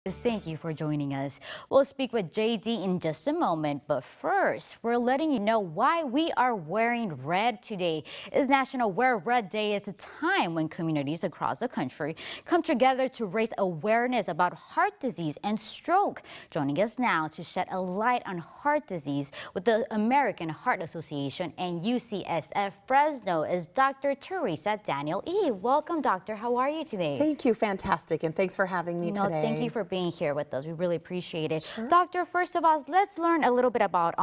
Thank you for joining us. We'll speak with JD in just a moment, but first, we're letting you know why we are wearing red today. It's National Wear Red Day. It's a time when communities across the country come together to raise awareness about heart disease and stroke. Joining us now to shed a light on heart disease with the American Heart Association and UCSF Fresno is Dr. Teresa Daniel E. Welcome, doctor. How are you today? Thank you. Fantastic. And thanks for having me today. Thank you for being here with us. We really appreciate it. Sure. Doctor, first of all, let's learn a little bit about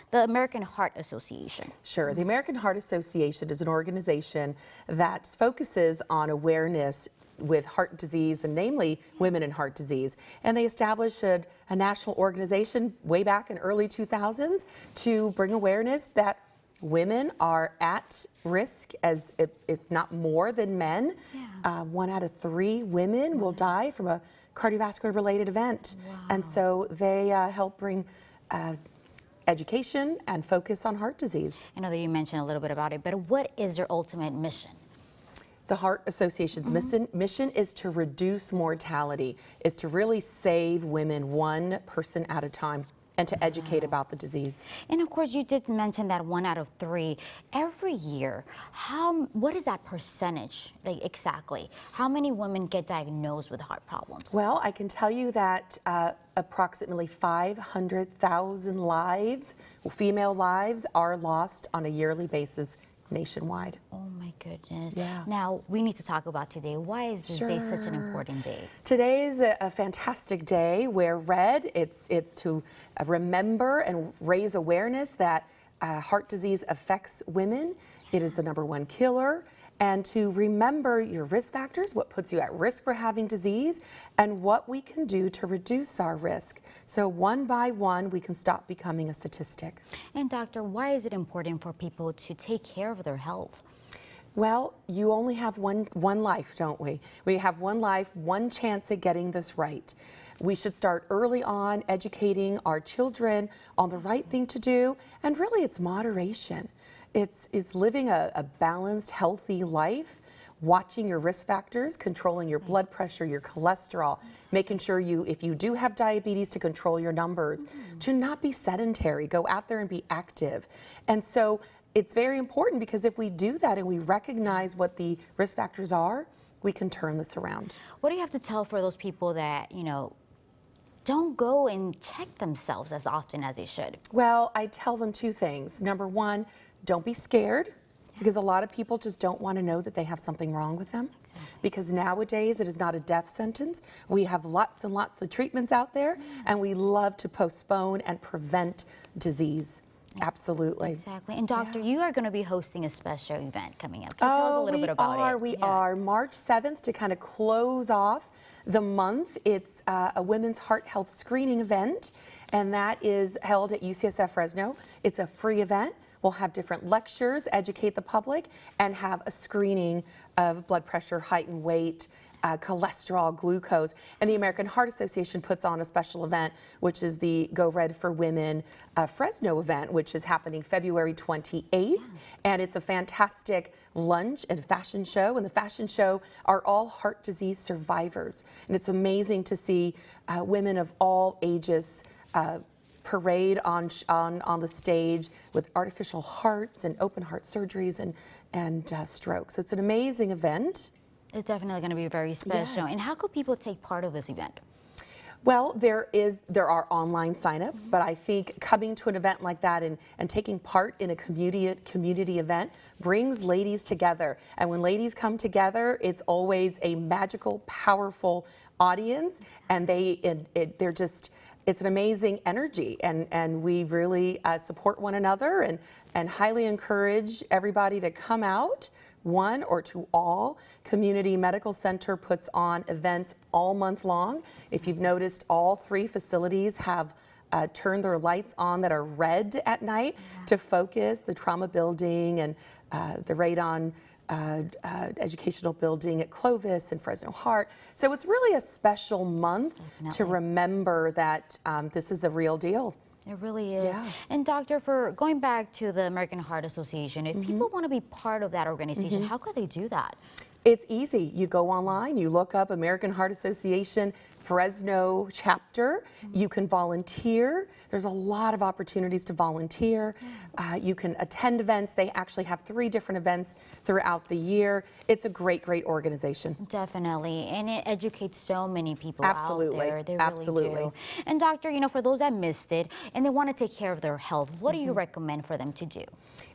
the American Heart Association. Sure. The American Heart Association is an organization that focuses on awareness with heart disease, and namely women and heart disease. And they established a national organization way back in early 2000s to bring awareness that women are at risk, as if not more than men. Yeah. 1 out of 3 women will die from a cardiovascular related event. Wow. And so they help bring education and focus on heart disease. I know that you mentioned a little bit about it, but what is your ultimate mission? The Heart Association's mission is to reduce mortality, is to really save women 1 person at a time, and to educate about the disease. And of course, you did mention that 1 out of 3 every year. What is that percentage, like exactly? How many women get diagnosed with heart problems? Well, I can tell you that approximately 500,000 lives, female lives, are lost on a yearly basis nationwide. Oh my goodness. Yeah. Now, we need to talk about today. Why is this day such an important day? Today is a fantastic day. Wear red. It's to remember and raise awareness that heart disease affects women. It is the #1 killer. And to remember your risk factors, what puts you at risk for having disease, and what we can do to reduce our risk. So one by one, we can stop becoming a statistic. And doctor, why is it important for people to take care of their health? Well, you only have one life, don't we? We have 1 life, 1 chance at getting this right. We should start early on educating our children on the right thing to do, and really it's moderation. It's living a balanced, healthy life, watching your risk factors, controlling your blood pressure, your cholesterol, making sure if you do have diabetes, to control your numbers, to not be sedentary, go out there and be active. And so it's very important, because if we do that and we recognize what the risk factors are, we can turn this around. What do you have to tell for those people that, don't go and check themselves as often as they should? Well, I tell them 2 things. #1, don't be scared, because a lot of people just don't want to know that they have something wrong with them. Because nowadays it is not a death sentence. We have lots and lots of treatments out there, and we love to postpone and prevent disease. Absolutely. Exactly. And doctor, you are going to be hosting a special event coming up. Can you tell us a little bit about it? We are. March 7th, to kind of close off the month. It's a women's heart health screening event, and that is held at UCSF Fresno. It's a free event. We'll have different lectures, educate the public, and have a screening of blood pressure, height and weight, cholesterol, glucose. And the American Heart Association puts on a special event, which is the Go Red for Women Fresno event, which is happening February 28th. And it's a fantastic lunch and fashion show. And the fashion show are all heart disease survivors. And it's amazing to see women of all ages parade on the stage with artificial hearts and open heart surgeries and stroke. So it's an amazing event. It's definitely going to be very special. Yes. And how could people take part of this event? Well, there are online signups, but I think coming to an event like that and taking part in a community event brings ladies together. And when ladies come together, it's always a magical, powerful audience, and they're just, it's an amazing energy, and we really support one another and highly encourage everybody to come out. 1 or to all. Community Medical Center puts on events all month long. If you've noticed, all 3 facilities have turned their lights on that are red at night to focus. The trauma building and the radon educational building at Clovis and Fresno Heart. So it's really a special month to remember that this is a real deal. It really is. Yeah. And doctor, for going back to the American Heart Association, if people want to be part of that organization, how could they do that? It's easy. You go online, you look up American Heart Association Fresno chapter. You can volunteer. There's a lot of opportunities to volunteer. You can attend events. They actually have 3 different events throughout the year. It's a great, great organization. Definitely, and it educates so many people Absolutely. out there. They Absolutely. really do. And doctor, for those that missed it and they want to take care of their health, what do you recommend for them to do?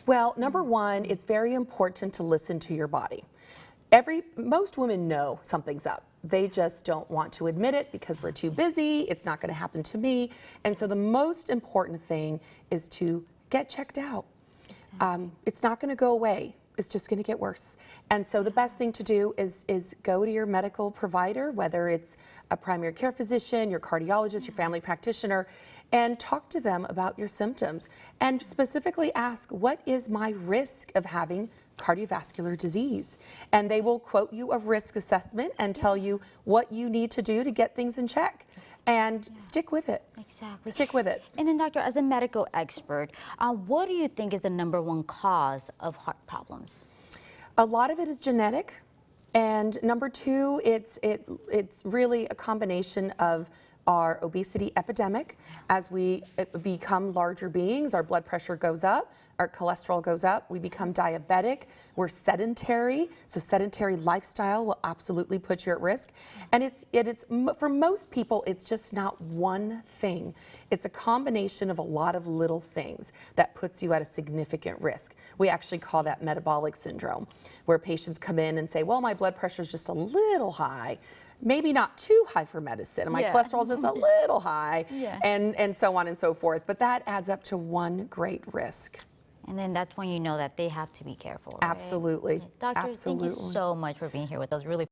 Well, number one, it's very important to listen to your body. Most women know something's up. They just don't want to admit it because we're too busy. It's not going to happen to me. And so the most important thing is to get checked out. It's not going to go away. It's just going to get worse. And so the best thing to do is go to your medical provider, whether it's a primary care physician, your cardiologist, your family practitioner, and talk to them about your symptoms. And specifically ask, what is my risk of having cardiovascular disease? And they will quote you a risk assessment and tell you what you need to do to get things in check. And stick with it. Exactly. Stick with it. And then, doctor, as a medical expert, what do you think is the #1 cause of heart problems? A lot of it is genetic, and number 2, it's really a combination of our obesity epidemic. As we become larger beings, our blood pressure goes up, our cholesterol goes up, we become diabetic, we're sedentary, so sedentary lifestyle will absolutely put you at risk. And for most people, it's just not one thing. It's a combination of a lot of little things that puts you at a significant risk. We actually call that metabolic syndrome, where patients come in and say, well, my blood pressure is just a little high. Maybe not too high for medicine. My cholesterol is just a little high, and so on and so forth. But that adds up to one great risk. And then that's when you know that they have to be careful, right? Absolutely. Doctor, Absolutely. thank you so much for being here with us. Really